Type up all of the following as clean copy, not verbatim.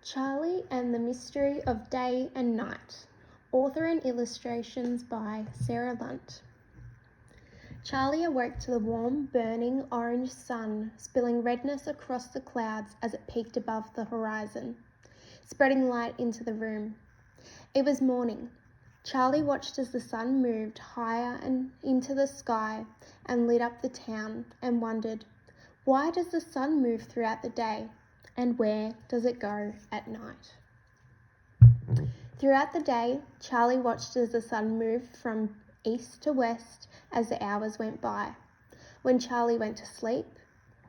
Charlie and the Mystery of Day and Night. Author and illustrations by Sarah Lunt. Charlie awoke to the warm, burning orange sun spilling redness across the clouds as it peaked above the horizon, spreading light into the room. It was morning. Charlie watched as the sun moved higher and into the sky and lit up the town and wondered, why does the sun move throughout the day? And where does it go at night? Throughout the day, Charlie watched as the sun moved from east to west as the hours went by. When Charlie went to sleep,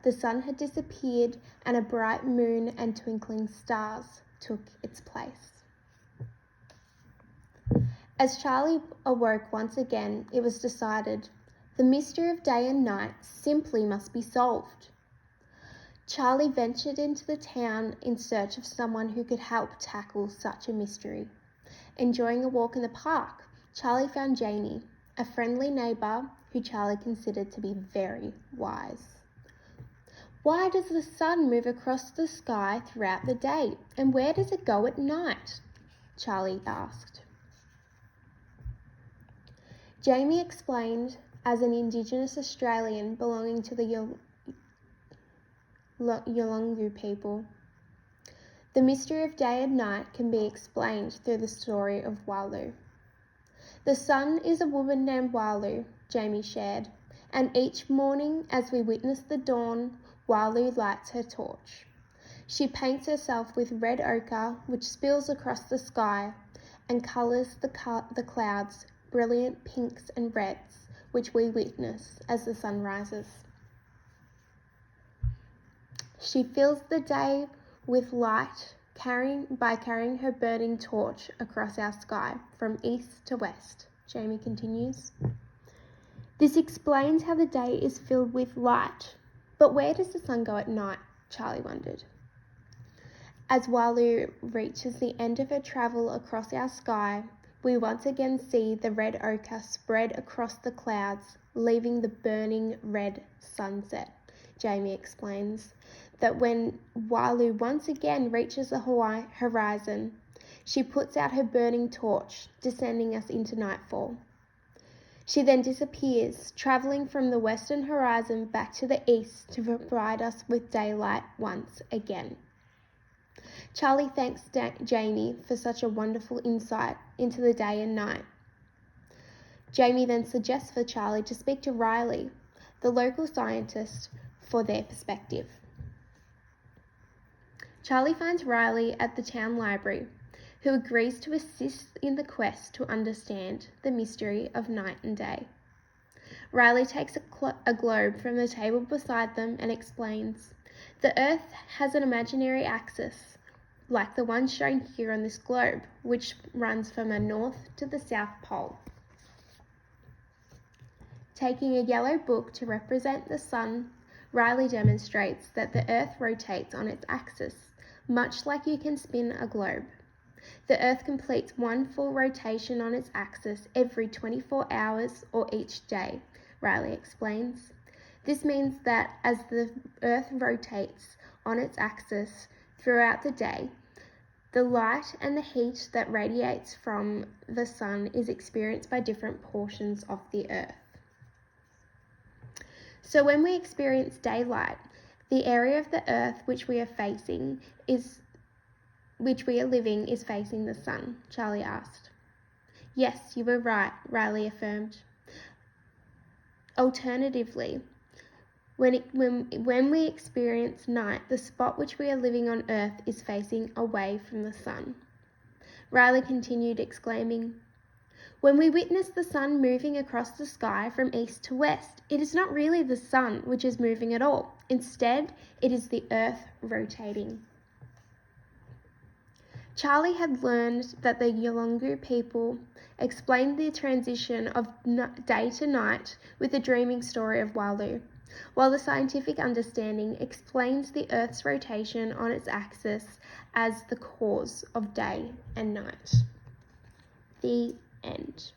the sun had disappeared and a bright moon and twinkling stars took its place. As Charlie awoke once again, it was decided the mystery of day and night simply must be solved. Charlie ventured into the town in search of someone who could help tackle such a mystery. Enjoying a walk in the park, Charlie found Jamie, a friendly neighbour who Charlie considered to be very wise. Why does the sun move across the sky throughout the day, and where does it go at night? Charlie asked. Jamie explained, as an Indigenous Australian belonging to the Yolngu people. The mystery of day and night can be explained through the story of Walu. The sun is a woman named Walu, Jamie shared, and each morning as we witness the dawn, Walu lights her torch. She paints herself with red ochre, which spills across the sky and colours the clouds brilliant pinks and reds, which we witness as the sun rises. She fills the day with light by carrying her burning torch across our sky from east to west, Jamie continues. This explains how the day is filled with light, but where does the sun go at night? Charlie wondered. As Walu reaches the end of her travel across our sky, we once again see the red ochre spread across the clouds, leaving the burning red sunset. Jamie explains that when Walu once again reaches the horizon, she puts out her burning torch, descending us into nightfall. She then disappears, travelling from the western horizon back to the east to provide us with daylight once again. Charlie thanks Jamie for such a wonderful insight into the day and night. Jamie then suggests for Charlie to speak to Riley, the local scientist, for their perspective. Charlie finds Riley at the town library, who agrees to assist in the quest to understand the mystery of night and day. Riley takes a globe from the table beside them and explains, the Earth has an imaginary axis, like the one shown here on this globe, which runs from the north to the south pole. Taking a yellow book to represent the sun, Riley demonstrates that the Earth rotates on its axis, much like you can spin a globe. The Earth completes one full rotation on its axis every 24 hours or each day, Riley explains. This means that as the Earth rotates on its axis throughout the day, the light and the heat that radiates from the sun is experienced by different portions of the Earth. So when we experience daylight, the area of the Earth which we are living is facing the sun, Charlie asked. Yes, you were right, Riley affirmed. Alternatively, when we experience night, the spot which we are living on Earth is facing away from the sun. Riley continued, exclaiming, when we witness the sun moving across the sky from east to west, it is not really the sun which is moving at all. Instead, it is the Earth rotating. Charlie had learned that the Yolngu people explained the transition of day to night with the dreaming story of Walu, while the scientific understanding explains the Earth's rotation on its axis as the cause of day and night. The end.